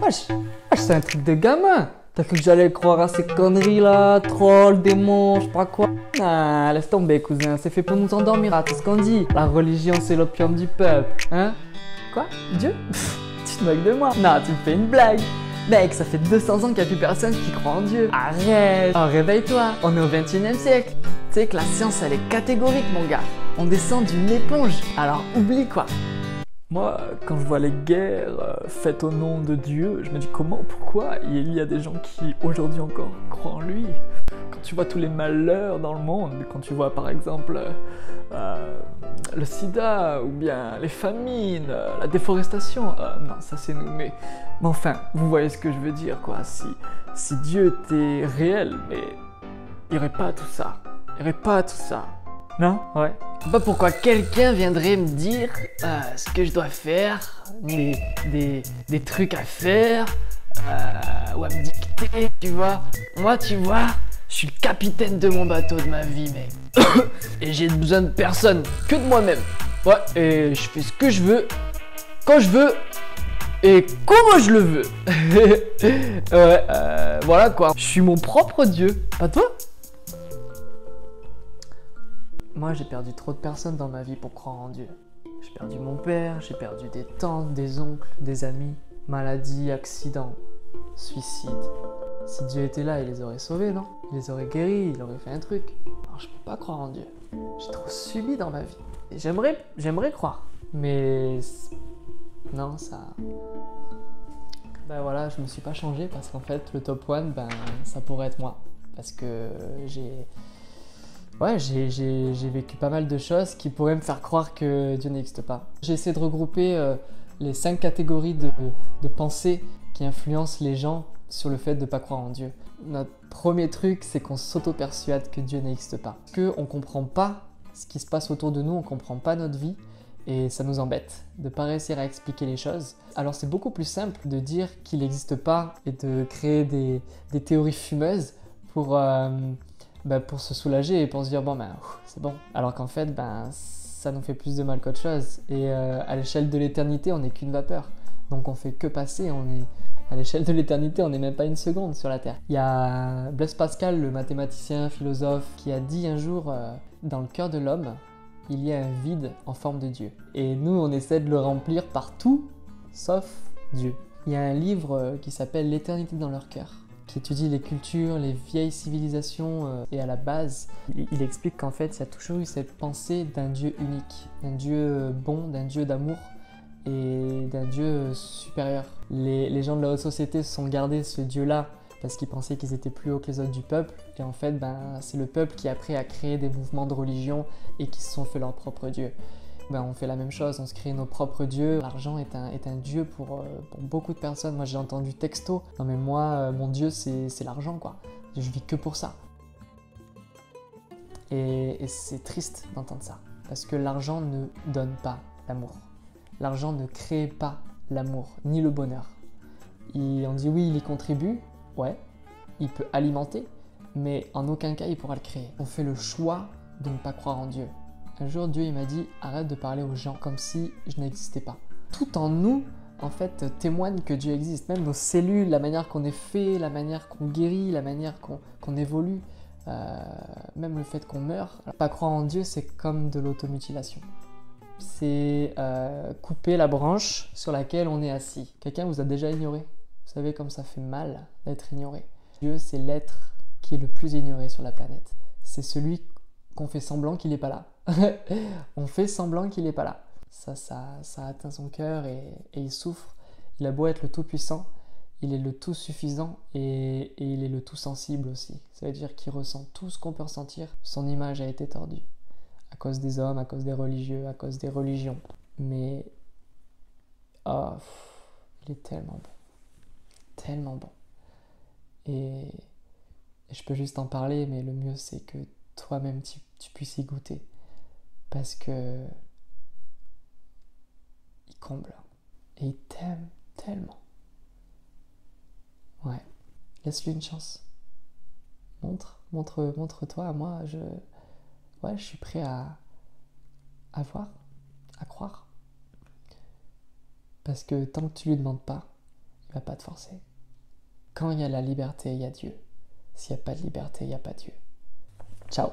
Wesh, c'est un truc de gamin. T'as cru que j'allais croire à ces conneries là, trolls, démons, je sais pas quoi. Ah, laisse tomber cousin, c'est fait pour nous endormir, c'est ce qu'on dit. La religion c'est l'opium du peuple, hein? Quoi? Dieu? Tu te moques de moi? Non, tu me fais une blague. Mec, ça fait 200 ans qu'il n'y a plus personne qui croit en Dieu. Arrête! Oh, réveille-toi, on est au 21e siècle. Tu sais que la science elle est catégorique mon gars. On descend d'une éponge, alors oublie quoi. Moi, quand je vois les guerres faites au nom de Dieu, je me dis comment, pourquoi il y a des gens qui aujourd'hui encore croient en lui. Quand tu vois tous les malheurs dans le monde, quand tu vois par exemple le sida ou bien les famines, la déforestation, non ça c'est nous, mais enfin, vous voyez ce que je veux dire quoi, si Dieu était réel, mais il n'y aurait pas tout ça, il n'y aurait pas tout ça. Non? Ouais. Je sais pas pourquoi quelqu'un viendrait me dire ce que je dois faire, des trucs à faire, ou à me dicter, tu vois. Moi, tu vois, je suis le capitaine de mon bateau de ma vie, mec. Et j'ai besoin de personne, que de moi-même. Ouais, et je fais ce que je veux, quand je veux, et comment je le veux. Ouais, voilà quoi. Je suis mon propre Dieu, pas toi? Moi, j'ai perdu trop de personnes dans ma vie pour croire en Dieu. J'ai perdu mon père, j'ai perdu des tantes, des oncles, des amis, maladie, accident, suicide. Si Dieu était là, il les aurait sauvés, non? Il les aurait guéris, il aurait fait un truc. Alors, je peux pas croire en Dieu. J'ai trop subi dans ma vie. Et j'aimerais croire, mais non, ça... Ben voilà, je me suis pas changé parce qu'en fait, le top 1, ben, ça pourrait être moi. Parce que Ouais, j'ai vécu pas mal de choses qui pourraient me faire croire que Dieu n'existe pas. J'ai essayé de regrouper les 5 catégories de pensées qui influencent les gens sur le fait de ne pas croire en Dieu. Notre premier truc, c'est qu'on s'auto-persuade que Dieu n'existe pas. Parce qu'on ne comprend pas ce qui se passe autour de nous, on ne comprend pas notre vie et ça nous embête de ne pas réussir à expliquer les choses. Alors c'est beaucoup plus simple de dire qu'il n'existe pas et de créer des théories fumeuses pour se soulager et pour se dire bon c'est bon. Alors qu'en fait ça nous fait plus de mal qu'autre chose et à l'échelle de l'éternité on n'est qu'une vapeur, donc on fait que passer, à l'échelle de l'éternité on n'est même pas une seconde sur la terre. Il y a Blaise Pascal, le mathématicien philosophe, qui a dit un jour dans le cœur de l'homme il y a un vide en forme de Dieu et nous on essaie de le remplir par tout sauf Dieu. Il y a un livre qui s'appelle L'éternité dans leur cœur, qui étudie les cultures, les vieilles civilisations et à la base, il explique qu'en fait, il y a toujours eu cette pensée d'un Dieu unique, d'un Dieu bon, d'un Dieu d'amour et d'un Dieu supérieur. Les gens de la haute société se sont gardés ce Dieu-là parce qu'ils pensaient qu'ils étaient plus hauts que les autres du peuple et en fait, c'est le peuple qui après a créé des mouvements de religion et qui se sont fait leur propre Dieu. On fait la même chose, on se crée nos propres dieux. L'argent est un dieu pour beaucoup de personnes. Moi j'ai entendu texto, non mais moi mon dieu c'est l'argent quoi. Je vis que pour ça. Et c'est triste d'entendre ça. Parce que l'argent ne donne pas l'amour. L'argent ne crée pas l'amour, ni le bonheur. On dit oui il y contribue, ouais, il peut alimenter, mais en aucun cas il pourra le créer. On fait le choix de ne pas croire en Dieu. Un jour, Dieu il m'a dit « Arrête de parler aux gens comme si je n'existais pas ». Tout en nous, en fait, témoigne que Dieu existe. Même nos cellules, la manière qu'on est fait, la manière qu'on guérit, la manière qu'on évolue, même le fait qu'on meurt. Pas croire en Dieu, c'est comme de l'automutilation. C'est couper la branche sur laquelle on est assis. Quelqu'un vous a déjà ignoré? Vous savez comme ça fait mal d'être ignoré. Dieu, c'est l'être qui est le plus ignoré sur la planète. C'est celui qu'on fait semblant qu'il n'est pas là. On fait semblant qu'il n'est pas là. Ça atteint son cœur et il souffre. Il a beau être le tout-puissant, il est le tout-suffisant et il est le tout-sensible aussi. Ça veut dire qu'il ressent tout ce qu'on peut ressentir. Son image a été tordue. À cause des hommes, à cause des religieux, à cause des religions. Mais il est tellement bon. Tellement bon. Et je peux juste en parler, mais le mieux c'est que toi-même tu puisses y goûter. Parce que il comble et il t'aime tellement. Ouais, laisse-lui une chance. Montre-toi à moi. Je suis prêt à voir, à croire. Parce que tant que tu lui demandes pas, il va pas te forcer. Quand il y a la liberté, il y a Dieu. S'il n'y a pas de liberté, il n'y a pas Dieu. Ciao.